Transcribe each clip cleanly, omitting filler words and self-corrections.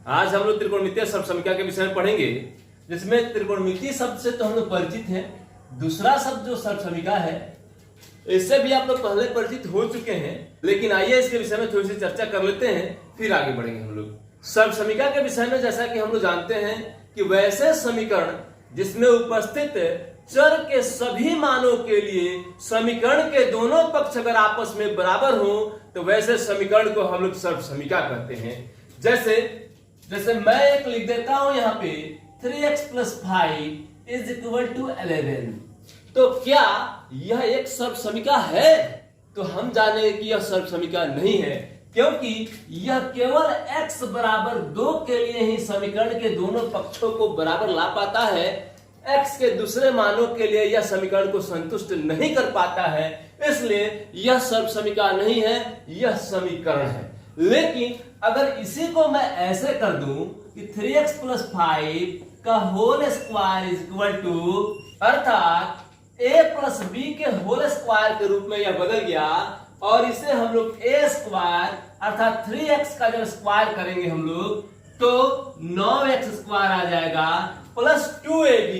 आज हम लोग त्रिकोणमितीय सर्वसमीका के विषय में पढ़ेंगे, जिसमें त्रिकोणमितीय शब्द से तो हम लोग परिचित हैं। दूसरा शब्द जो सर्वसमीका है, इससे भी आप लोग पहले परिचित हो चुके हैं, लेकिन आइए इसके विषय में थोड़ी सी चर्चा कर लेते हैं, फिर आगे बढ़ेंगे हम लोग। सर्वसमीका के विषय में जैसा कि हम लोग जानते हैं कि वैसे समीकरण जिसमें उपस्थित चर के सभी मानों के लिए समीकरण के दोनों पक्ष अगर आपस में बराबर हो तो वैसे समीकरण को हम लोग सर्वसमीका कहते हैं। जैसे मैं एक लिख देता हूं यहां पे 3x + 5 = 11। तो क्या यह एक सर्वसमीका है? तो हम जाने कि यह सर्वसमीका नहीं है, क्योंकि यह केवल x बराबर 2 के लिए ही समीकरण के दोनों पक्षों को बराबर ला पाता है। x के दूसरे मानों के लिए यह समीकरण को संतुष्ट नहीं कर पाता है, इसलिए यह सर्वसमीका नहीं है, यह समीकरण है। लेकिन अगर इसी को मैं ऐसे कर दूं कि 3x + 5 का होल स्क्वायर अर्थात a + b के होल स्क्वायर के रूप में यह बदल गया, और इसे हम लोग a स्क्वायर अर्थात 3x का जब स्क्वायर करेंगे हम लोग तो 9x² आ जाएगा, प्लस 2ab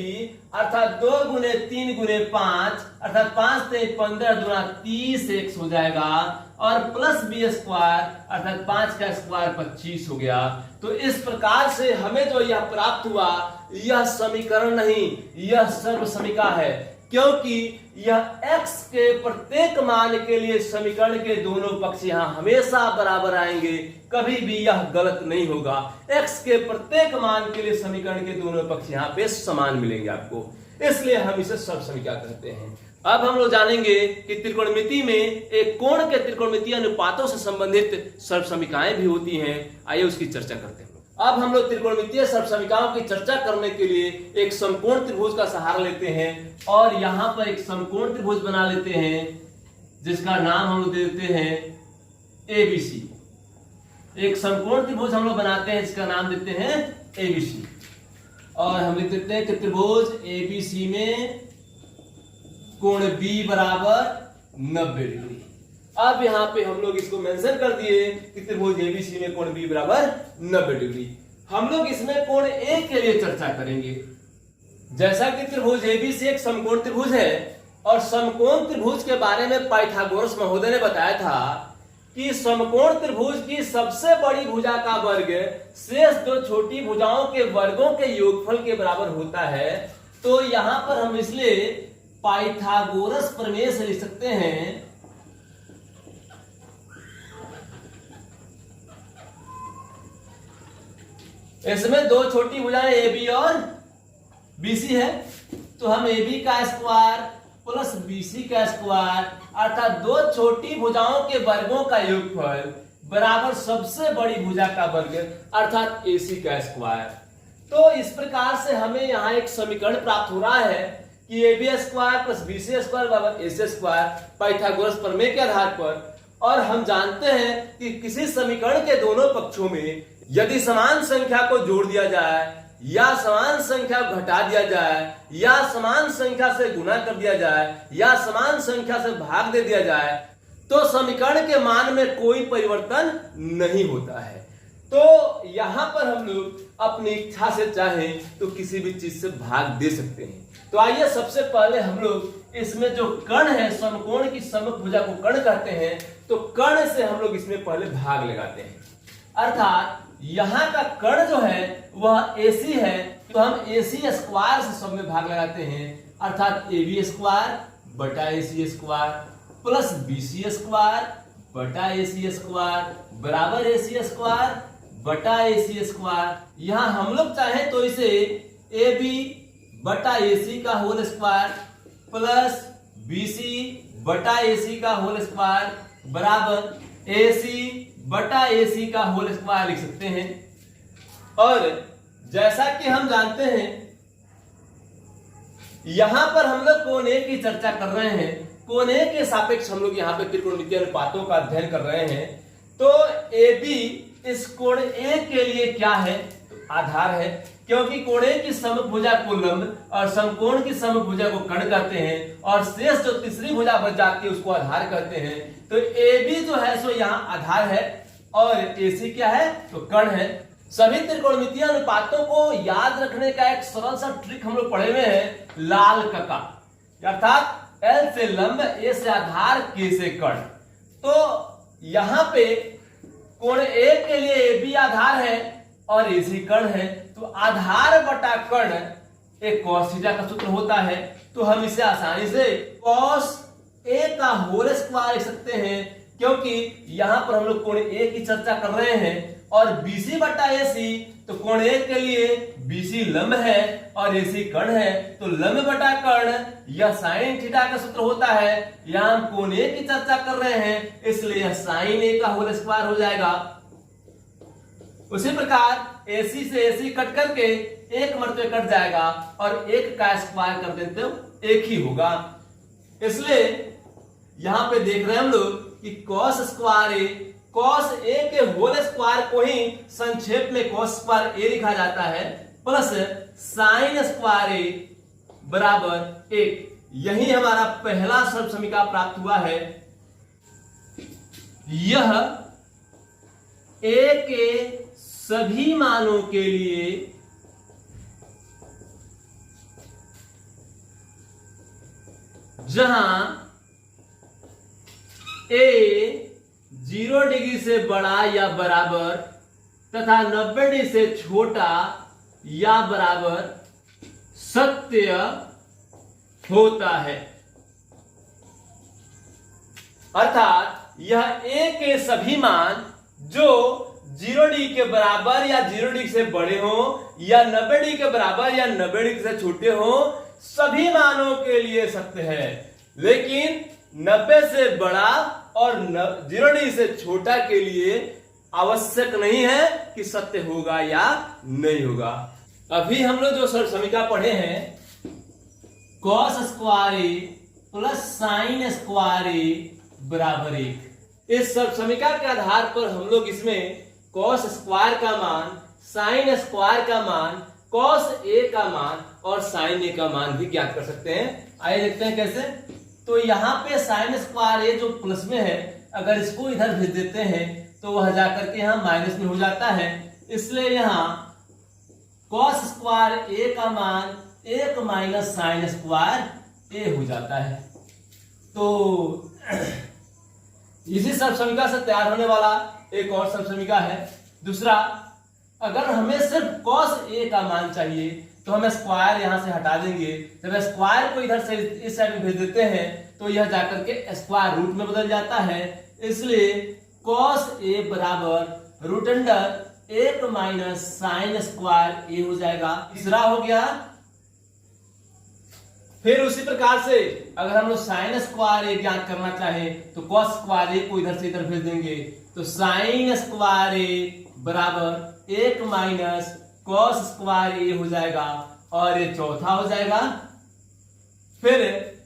अर्थात 2 × 3 × 5 अर्थात 5 × 15 दूना 30x हो जाएगा, और प्लस b स्क्वायर अर्थात 5 का स्क्वायर 25 हो गया। तो इस प्रकार से हमें जो यह प्राप्त हुआ यह समीकरण नहीं, यह सर्वसमीका है, क्योंकि यह x के प्रत्येक मान के लिए समीकरण के दोनों पक्ष यहां हमेशा बराबर आएंगे, कभी भी यह गलत नहीं होगा। x के प्रत्येक मान के लिए समीकरण के दोनों पक्ष यहां पे समान मिलेंगे आपको, इसलिए हम इसे सर्वसमीका कहते हैं। अब हम लोग जानेंगे कि त्रिकोणमिति में एक कोण के त्रिकोणमितीय अनुपातों से संबंधित सर्वसमीकाएं भी होती हैं। आइए उसकी चर्चा करते हैं। अब हम लोग त्रिकोणमितीय सर्वसमीकाओं की चर्चा करने के लिए एक समकोण त्रिभुज का सहारा लेते हैं, और यहां पर एक समकोण त्रिभुज बना लेते हैं जिसका नाम हम लोग देते हैं ABC। एक समकोण त्रिभुज हम लोग बनाते हैं जिसका नाम देते हैं ABC, और हम लिख देते हैं कि त्रिभुज ABC में कोण B बराबर 90 डिग्री। अब यहां पे हम लोग इसको मेंशन कर दिए कि त्रिभुज ABC में कोण B बराबर 90 डिग्री। हम लोग इसमें कोण A के लिए चर्चा करेंगे। जैसा कि त्रिभुज ABC एक समकोण त्रिभुज है, और समकोण त्रिभुज के बारे में पाइथागोरस महोदय ने बताया था कि समकोण त्रिभुज की सबसे बड़ी भुजा का वर्ग शेष दो छोटी भुजाओं के वर्गों के योगफल के बराबर होता है। तो यहां पर हम इसलिए पाइथागोरस प्रमेय से लिख सकते हैं इसमें दो छोटी भुजाएं AB और BC है, तो हम AB का स्क्वायर प्लस BC का स्क्वायर अर्थात दो छोटी भुजाओं के वर्गों का योगफल बराबर सबसे बड़ी भुजा का वर्ग अर्थात AC का स्क्वायर। तो इस प्रकार से हमें यहाँ एक समीकरण प्राप्त हो रहा है कि AB² + BC² बराबर AC² पाइथागोरस प्रमेय के आधार पर। और हम जानते हैं कि किसी समीकरण के दोनों पक्षों में यदि समान संख्या को जोड़ दिया जाए या समान संख्या को घटा दिया जाए या समान संख्या से गुणा कर दिया जाए या समान संख्या से भाग दे दिया जाए तो समीकरण के मान में कोई परिवर्तन नहीं होता है। तो यहां पर हम लोग अपनी इच्छा से चाहें तो किसी भी चीज से भाग दे सकते हैं। तो आइए सबसे पहले हम लोग इसमें जो कर्ण है, समकोण की समक भुजा को कर्ण कहते हैं, तो कर्ण से हम लोग इसमें पहले भाग लगाते हैं। अर्थात यहां का कर्ण जो है वह AC है, तो हम AC² से सब में भाग लगाते हैं, अर्थात AB² बटा AC² प्लस BC² बटा AC² बराबर AC² बटा AC²। यहां हम लोग चाहें तो इसे AB बटा AC का होल स्क्वायर प्लस BC बटा AC का होल स्क्वायर बराबर AC बटा AC का होल स्क्वायर लिख सकते हैं। और जैसा कि हम जानते हैं यहां पर हम लोग कोण A की चर्चा कर रहे हैं, कोण A के सापेक्ष हम लोग यहाँ पे त्रिकोणमितीय अनुपातों का अध्ययन कर रहे हैं। तो AB इस कोण A के लिए क्या है? तो आधार है, क्योंकि कोण A की समभुजा को लंब और समकोण की समभुजा को कर्ण कहते हैं, और शेष जो तीसरी भुजा बच जाती है उसको आधार कहते हैं। तो AB जो है सो यहाँ आधार है, और AC क्या है? तो कर्ण है। सभी त्रिकोणमितीय अनुपातों को याद रखने का एक सरल सा ट्रिक हम लोग पढ़े हुए हैं, लाल कका, अर्थात एल से लंब, ए से आधार, के से कर्ण। तो यहां पे कोण ए के लिए ए बी आधार है और ए सी कर्ण है, तो आधार बटा कर्ण एक कॉस थीटा का सूत्र होता है। तो हम इसे आसानी से कॉस ए का होल स्क्वायर लिख सकते हैं, क्योंकि यहां पर हम लोग कोण ए की चर्चा कर रहे हैं और बीसी बटा एसी, तो कोण ए के लिए बीसी लंब है और एसी कर्ण है, तो लंब बटा कर्ण यह साइन थीटा का सूत्र होता है। यहां हम कोण ए की चर्चा कर रहे हैं, इसलिए यह साइन ए का होल स्क्वायर हो जाएगा। उसी प्रकार एसी से एसी कट करके एक मरतबे कट जाएगा और एक का स्क्वायर कर देते हो एक ही होगा। इसलिए यहां पे देख रहे हैं हम लोग कि cos square A, cos A के होल स्क्वायर को ही संक्षेप में कॉस स्क्वायर ए लिखा जाता है, प्लस साइन स्क्वायर ए बराबर 1। यही हमारा पहला सर्व समीकरण प्राप्त हुआ है। यह ए के सभी मानों के लिए जहां ए 0 डिग्री से बड़ा या बराबर तथा 90 डिग्री से छोटा या बराबर सत्य होता है। अर्थात यह ए के सभी मान जो 0 डिग्री के बराबर या 0 डिग्री से बड़े हो या 90 डिग्री के बराबर या 90 डिग्री से छोटे हो, सभी मानों के लिए सत्य है। लेकिन 90 से बड़ा और 0 डिग्री से छोटा के लिए आवश्यक नहीं है कि सत्य होगा या नहीं होगा। अभी हम लोग जो समीकरण पढ़े हैं, कॉस स्क्वायर ए प्लस साइन स्क्वायर ए बराबर 1, इस सब समीकरण के आधार पर हम लोग इसमें कॉस स्क्वायर का मान, साइन स्क्वायर का मान, कॉस ए का मान और साइन ए का मान भी ज्ञात कर सकते हैं। आइए देखते हैं कैसे। तो यहाँ पे साइन स्क्वायर ए जो प्लस में है, अगर इसको इधर भेज देते हैं तो वह जाकर के यहाँ माइनस में हो जाता है, इसलिए यहाँ कॉस स्क्वायर ए का मान 1 माइनस साइन स्क्वायर ए हो जाता है। तो इसी सब समीकरण से तैयार होने वाला एक और सब समीकरण है दूसरा। अगर हमें सिर्फ कॉस ए का मान चाहिए तो हम स्क्वायर यहां से हटा देंगे। जब स्क्वायर को इधर से इस साइड में भेज देते हैं तो यह जाकर के स्क्वायर रूट में बदल जाता है, इसलिए कॉस ए बराबर root under 1 minus sine square A हो जाएगा। तीसरा हो गया। फिर उसी प्रकार से अगर हम लोग साइन स्क्वायर ए ज्ञात करना चाहें तो कॉस स्क्वायर ए को इधर से इधर भेज देंगे, तो साइन स्क्वायर ए बराबर 1 माइनस कॉस स्क्वायर ए हो जाएगा और ये चौथा हो जाएगा। फिर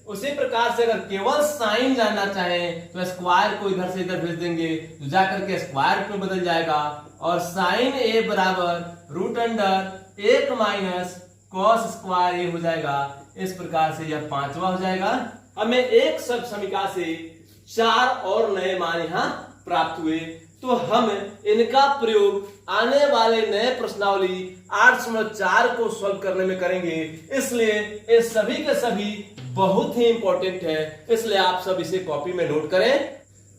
उसी प्रकार से अगर केवल साइन जानना चाहें तो स्क्वायर को इधर से इधर भेज देंगे तो जाकर के स्क्वायर में बदल जाएगा और साइन ए बराबर root under 1 minus cos square A हो जाएगा। इस प्रकार से यह पांचवा हो जाएगा। हमें एक सब समीकरण से 4 और नए मान यहां प्राप्त हुए, तो हम इनका प्रयोग आने वाले नए प्रश्नावली 8.4 को सॉल्व करने में करेंगे। इसलिए ये सभी के सभी बहुत ही इंपॉर्टेंट है, इसलिए आप सब इसे कॉपी में नोट करें।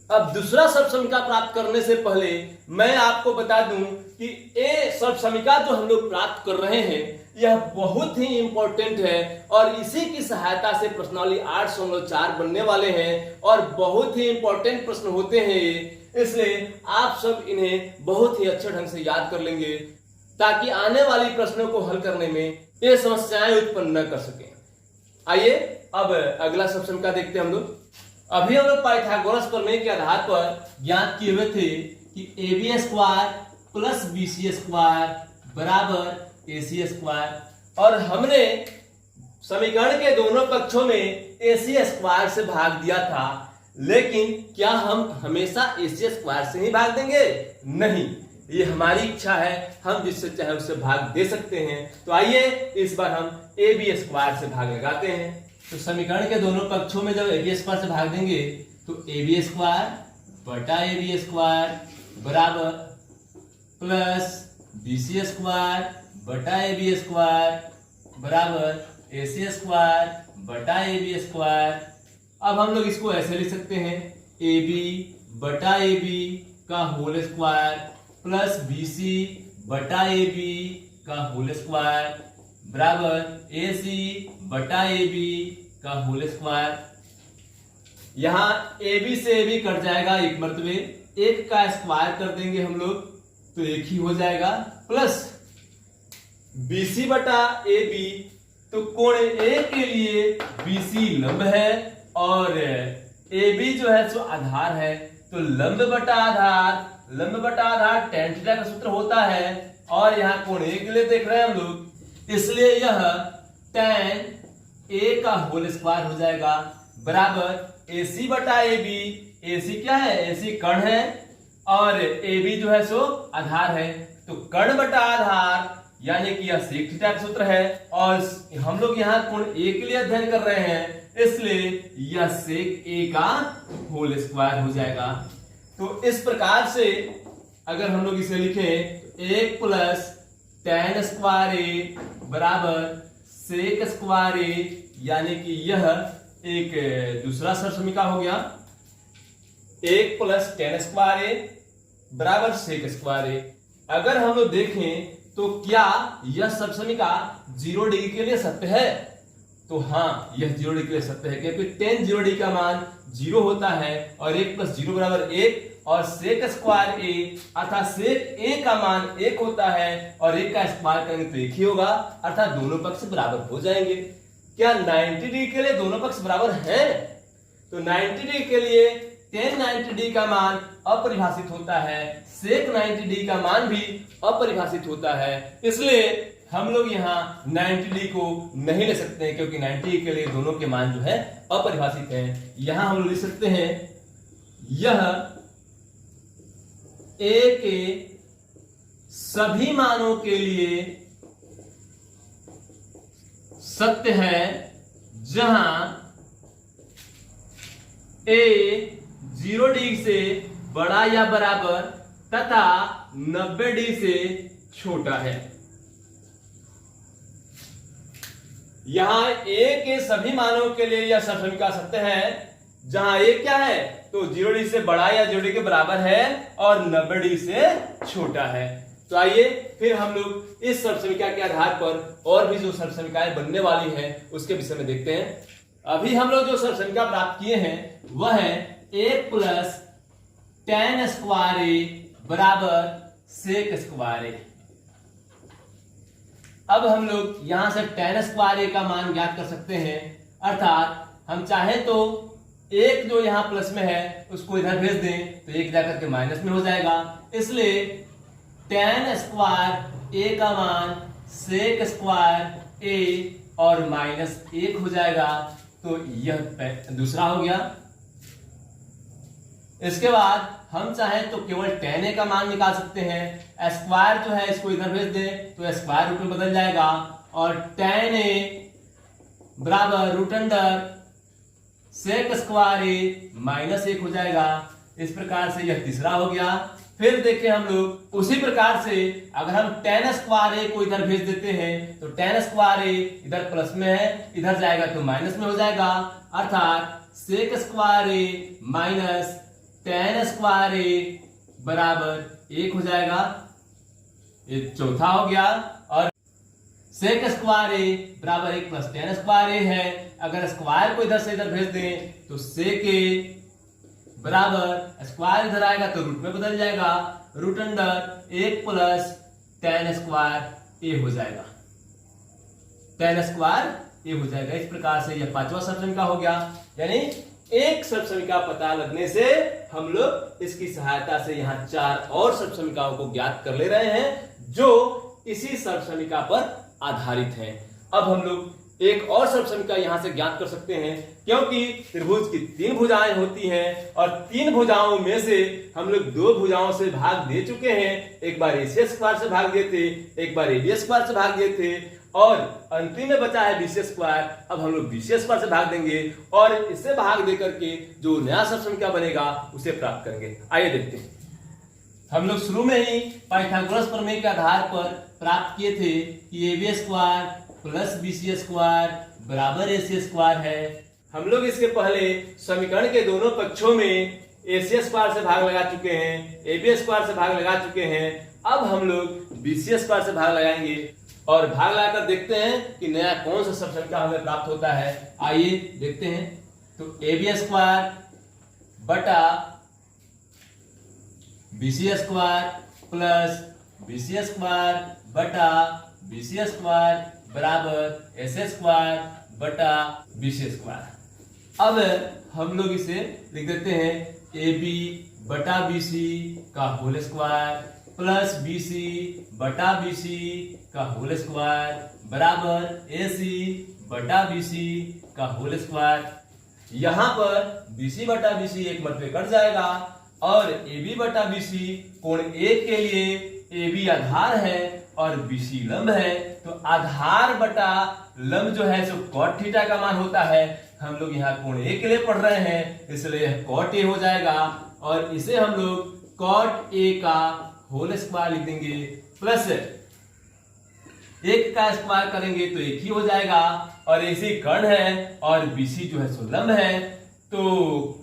अब दूसरा सब समीकरण प्राप्त करने से पहले मैं आपको बता दूं कि ये सब समीकरण जो हम लोग प्राप्त कर रहे हैं यह बहुत ही इंपॉर्टेंट है और इसी की सहायता से प्रश्नावली 8.4 बनने वाले हैं और बहुत ही इंपॉर्टेंट प्रश्न होते हैं ये, इसलिए आप सब इन्हें बहुत ही अच्छे ढंग से याद कर लेंगे ताकि आने वाली प्रश्नों को हल करने में ये समस्याएं उत्पन्न न कर सकें। आइए अब अगला सब समीकरण देखते हैं हम लोग। अभी हम लोग पाइथागोरस प्रमेय के आधार पर ज्ञात किए हुए थे कि AB square plus BC square बराबर AC स्क्वायर, और हमने समीकरण के दोनों पक्षों में AC स्क्वायर से भाग दिया था, लेकिन क्या हम हमेशा AC स्क्वायर से ही भाग देंगे? नहीं, ये हमारी इच्छा है, हम जिससे चाहे उससे भाग दे सकते हैं। तो आइए इस बार हम AB स्क्वायर से भाग लगाते हैं। तो समीकरण के दोनों पक्षों में जब AB स्क्वायर से भाग देंगे तो AB स्क्वायर बटा AB स्क्वायर बराबर प्लस BC स्क्वायर बटा AB स्क्वायर बराबर AC स्क्वायर बटा AB स्क्वायर। अब हम लोग इसको ऐसे लिख सकते हैं AB बटा AB का होल स्क्वायर प्लस BC बटा AB का होल स्क्वायर बराबर AC बटा AB का होल स्क्वायर। यहां AB से AB कट जाएगा एक मर्तबे, एक का स्क्वायर कर देंगे हम लोग तो एक ही हो जाएगा, प्लस BC बटा AB, तो कोण A के लिए BC लंब है और AB जो है सो आधार है, तो लंब बटा आधार tan थीटा का सूत्र होता है और यहाँ कोण A के लिए देख रहे हैं हम लोग, इसलिए यह tan A का होल स्क्वायर हो जाएगा बराबर AC बटा AB। AC क्या है? AC कर्ण है और AB जो है सो आधार है, तो कर्ण बटा आधार यानी कि यह सेक थीटा का सूत्र है और हम लोग यहाँ कोण A के लिए अध्ययन कर रहे हैं, इसलिए यह सेक A का होल स्क्वायर हो जाएगा। तो इस प्रकार से अगर हम लोग इसे लिखें 1 प्लस tan स्क्वायर A बराबर सेक स्क्वायर A, यानी कि यह एक दूसरा सरसमीका हो गया। 1 प्लस tan स्क्वायर A बराबर सेक स्क्वायर A। अगर हम लोग देखें तो क्या यह सरसमीका 0 डिग्री के लिए सत्य है? तो हाँ, यह 0 डिग्री के लिए सत्य है, क्योंकि tan 0 डिग्री का मान 0 होता है और 1 प्लस 0 बराबर 1 और सेक स्क्वायर A अर्थात सेक A का मान 1 होता है और 1 का स्क्वायर करेंगे तो 1 ही होगा, अर्थात दोनों पक्ष बराबर हो जाएंगे। क्या 90 डिग्री के लिए दोनों पक्ष बराबर हैं? तो 90 डिग्री के लिए tan 90 डिग्री का मान अपरिभाषित होता है, सेक 90 डिग्री का मान भी अपरिभाषित होता है, इसलिए हम लोग यहाँ 90 डिग्री को नहीं ले सकते हैं, क्योंकि 90 डिग्री के लिए दोनों के मान जो है अपरिभाषित हैं। यहाँ हम लोग लिख सकते हैं यह A के सभी मानों के लिए सत्य है जहां A 0 डिग्री से बड़ा या बराबर तथा 90 डिग्री से छोटा है। यहां A के सभी मानों के लिए यह सरसमीका सत्य है जहां A क्या है? तो 0 डिग्री से बड़ा या 0 डिग्री के बराबर है और 90 डिग्री से छोटा है। तो आइए फिर हम लोग इस सरसमीका के आधार पर और भी जो सरसमीकाएं बनने वाली हैं उसके विषय में देखते हैं। अभी हम लोग जो सरसमीका प्राप्त किए हैं वह है 1 प्लस tan स्क्वायर A बराबर सेक स्क्वायर A। अब हम लोग यहां से tan स्क्वायर A का मान ज्ञात कर सकते हैं, अर्थात हम चाहें तो एक जो यहाँ प्लस में है उसको इधर भेज दें तो एक जाकर के माइनस में हो जाएगा, इसलिए tan स्क्वायर A का मान सेक स्क्वायर A और -1 हो जाएगा, तो यह दूसरा हो गया। इसके बाद हम चाहें तो केवल tan A का मान निकाल सकते हैं, स्क्वायर जो है इसको इधर भेज दें तो स्क्वायर रूट में बदल जाएगा और tan A बराबर root under sec square A -1 हो जाएगा। इस प्रकार से यह तीसरा हो गया। फिर देखें हम लोग उसी प्रकार से अगर हम tan स्क्वायर A को इधर भेज देते हैं तो tan स्क्वायर A इधर प्लस में है, इधर जाएगा तो माइनस में हो जाएगा, अर्थात sec square A minus tan square A बराबर 1 हो जाएगा। ये चौथा हो गया। और सेक स्क्वायर A बराबर 1 प्लस tan स्क्वायर A है, अगर स्क्वायर को इधर से इधर भेज दें तो सेक A बराबर स्क्वायर इधर आएगा तो रूट में बदल जाएगा, root under 1 plus tan square A हो जाएगा, tan स्क्वायर A हो जाएगा। इस प्रकार से यह पांचवा सरसमीका हो गया। यानी एक सरसमीका पता लगने से हम लोग इसकी सहायता से यहाँ 4 और सरसमीकाओं को ज्ञात कर ले रहे हैं जो इसी सरसमीका पर आधारित हैं। अब हम लोग एक और सरसमीका यहां से ज्ञात कर सकते हैं, क्योंकि त्रिभुज की 3 भुजाएं होती हैं और 3 भुजाओं में से हम लोग 2 भुजाओं से भाग दे चुके हैं। एक बार AC स्क्वायर से भाग दिए थे, एक बार AB स्क्वायर से भाग दिए थे और अंतिम में बचा है BC स्क्वायर। अब हम लोग BC स्क्वायर से भाग देंगे और इससे भाग दे करके जो नया सरसमीका बनेगा उसे प्राप्त करेंगे। आइए देखते हैं। हम लोग शुरू में ही पाइथागोरस प्रमेय के आधार पर प्राप्त किए थे कि AB square plus BC square बराबर AC स्क्वायर है। हम लोग इसके पहले समीकरण के दोनों पक्षों में AC स्क्वायर से भाग लगा चुके हैं, AB स्क्वायर से भाग लगा चुके हैं। अब हम लोग BC स्क्वायर से भाग लगाएंगे और भाग लगाकर देखते हैं कि नया कौन सा सबसंख्या हमें प्राप्त होता है। आइए देखते हैं। तो AB स्क्वायर बटा BC square plus BC square बटा BC स्क्वायर बराबर AC स्क्वायर बटा BC स्क्वायर। अब हम लोग इसे लिख देते हैं AB बटा BC का होल स्क्वायर प्लस BC बटा BC का होल स्क्वायर बराबर AC बटा BC का होल स्क्वायर। यहाँ पर BC बटा BC एक मरतबे कट जाएगा और AB बटा BC कोण 1 के लिए AB आधार है और BC लंब है, तो आधार बटा लंब जो है सो cot थीटा का मान होता है। हम लोग यहाँ कोण A के लिए पढ़ रहे हैं, इसलिए cot A हो जाएगा और इसे हम लोग cot A का होल स्क्वायर लिख देंगे प्लस 1 का स्क्वायर करेंगे तो 1 ही हो जाएगा और AC कर्ण है और BC जो है सो लंब है, तो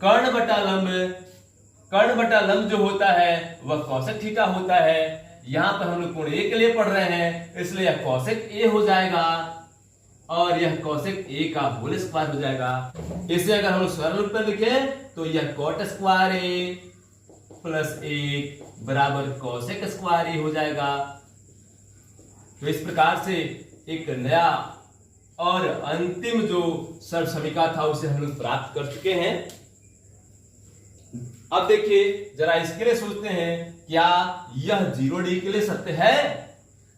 कर्ण बटा लंब जो होता है वह cosec थीटा होता है। यहाँ पर हम लोग कोण A के लिए पढ़ रहे हैं, इसलिए यह cosec A हो जाएगा और यह cosec A का होल स्क्वायर हो जाएगा। इसे अगर हम लोग सरल रूप में लिखें तो यह cot स्क्वायर A प्लस 1 बराबर cosec स्क्वायर A हो जाएगा। तो इस प्रकार से एक नया और अंतिम जो सरल समीकरण था उसे हम लोग प्राप्त कर चुके हैं। अब देखिए जरा इसके लिए सोचते हैं, क्या यह 0 डिग्री के लिए सत्य है?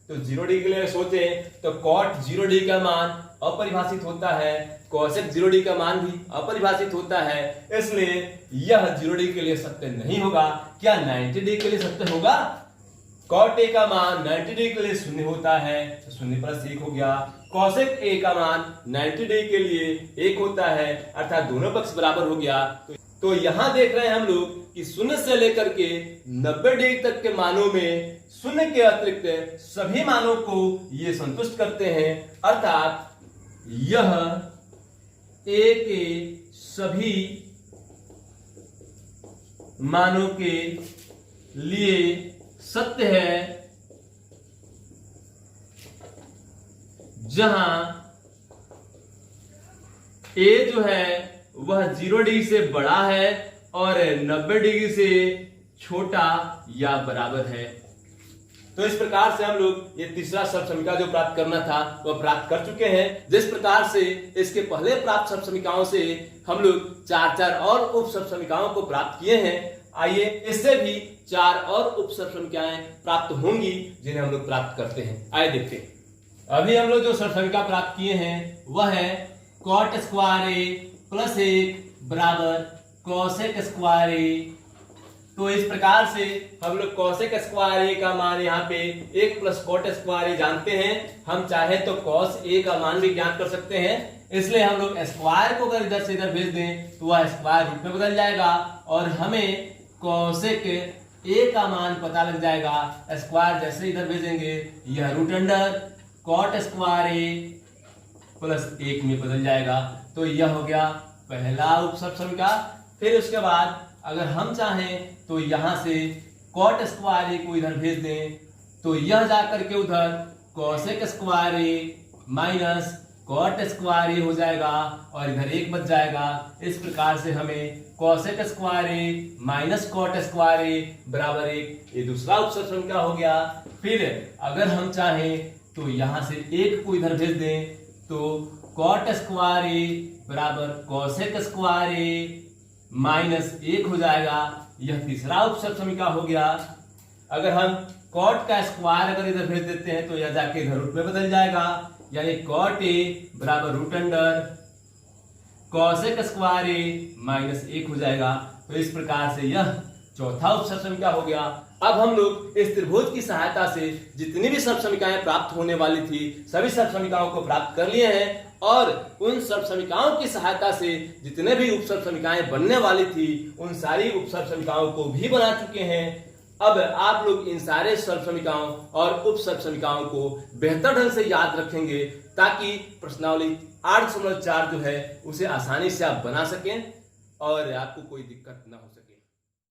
तो 0 डिग्री के लिए सोचें तो cot 0 डिग्री का मान अपरिभाषित होता है, cosec 0 डिग्री का मान भी अपरिभाषित होता है, इसलिए यह 0 डिग्री के लिए सत्य नहीं होगा। क्या 90 डिग्री के लिए सत्य होगा? cot A का मान 90 डिग्री के लिए 0 होता है, तो 0 प्लस 1 हो गया। cosec A का मान 90 डिग्री के लिए 1 होता है, अर्थात दोनों पक्ष बराबर हो गया। तो यहां देख रहे हैं हम लोग कि 0 से लेकर के 90 डिग्री तक के मानों में 0 के अतिरिक्त सभी मानों को ये संतुष्ट करते हैं, अर्थात यह A के सभी मानों के लिए सत्य है जहां A जो है वह 0 डिग्री से बड़ा है और 90 डिग्री से छोटा या बराबर है। तो इस प्रकार से हम लोग ये तीसरा सबसमीकरण जो प्राप्त करना था वह प्राप्त कर चुके हैं। जिस प्रकार से इसके पहले प्राप्त सबसमीकरणों से हम लोग 4 और उप सबसमीकरणों को प्राप्त किए हैं, आइए इससे भी 4 और उप सबसमीकरणाएं प्राप्त होंगी जिन्हें हम लोग प्राप्त करते हैं। आइए देखते हैं। अभी हम लोग जो सबसमीकरण प्राप्त किए हैं वह है cot स्क्वायर A प्लस 1 बराबर cosec स्क्वायर A। तो इस प्रकार से हम लोग cosec स्क्वायर A का मान यहाँ पे 1 प्लस cot स्क्वायर A जानते हैं। हम चाहे तो cos A का मान भी ज्ञात कर सकते हैं, इसलिए हम लोग स्क्वायर को अगर इधर से इधर भेज दें तो वह स्क्वायर रूप में बदल जाएगा और हमें cosec A का मान पता लग जाएगा। स्क्वायर जैसे इधर भेजेंगे यह root under cot square A plus 1 में बदल जाएगा। तो यह हो गया पहला उप सबसमीकरण। फिर उसके बाद अगर हम चाहें तो यहां से cot स्क्वायर A को इधर भेज दें तो यह जाकर के उधर cosec square A minus cot square A हो जाएगा और इधर 1 बच जाएगा। इस प्रकार से हमें cosec square A minus cot square A बराबर 1, ये दूसरा उप सबसमीकरण हो गया। फिर अगर हम चाहें तो यहां से 1 को इधर भेज दें तो cot स्क्वायर A बराबर cosec स्क्वायर A माइनस 1 हो जाएगा। यह तीसरा उप सबसमीकरण हो गया। अगर हम cot का स्क्वायर अगर इधर भेज देते हैं तो यह जाके इधर रूट में बदल जाएगा, यानी cot A बराबर root under cosec square A minus 1 हो जाएगा। तो इस प्रकार से यह चौथा उप सबसमीकरण हो गया। अब हम लोग इस त्रिभुज की सहायता से जितनी भी सबसमीकरणाएं प्राप्त होने वाली थी सभी सबसमीकरणों को प्राप्त कर लिए हैं और उन सबसमीकरणों की सहायता से जितने भी उप सबसमीकरणाएं बनने वाली थी उन सारी उप सबसमीकरणों को भी बना चुके हैं। अब आप लोग इन सारे सर्व समीकरणों और उप सर्व समीकरणों को बेहतर ढंग से याद रखेंगे ताकि प्रश्नावली 8.4 जो है उसे आसानी से आप बना सकें और आपको कोई दिक्कत ना हो सके।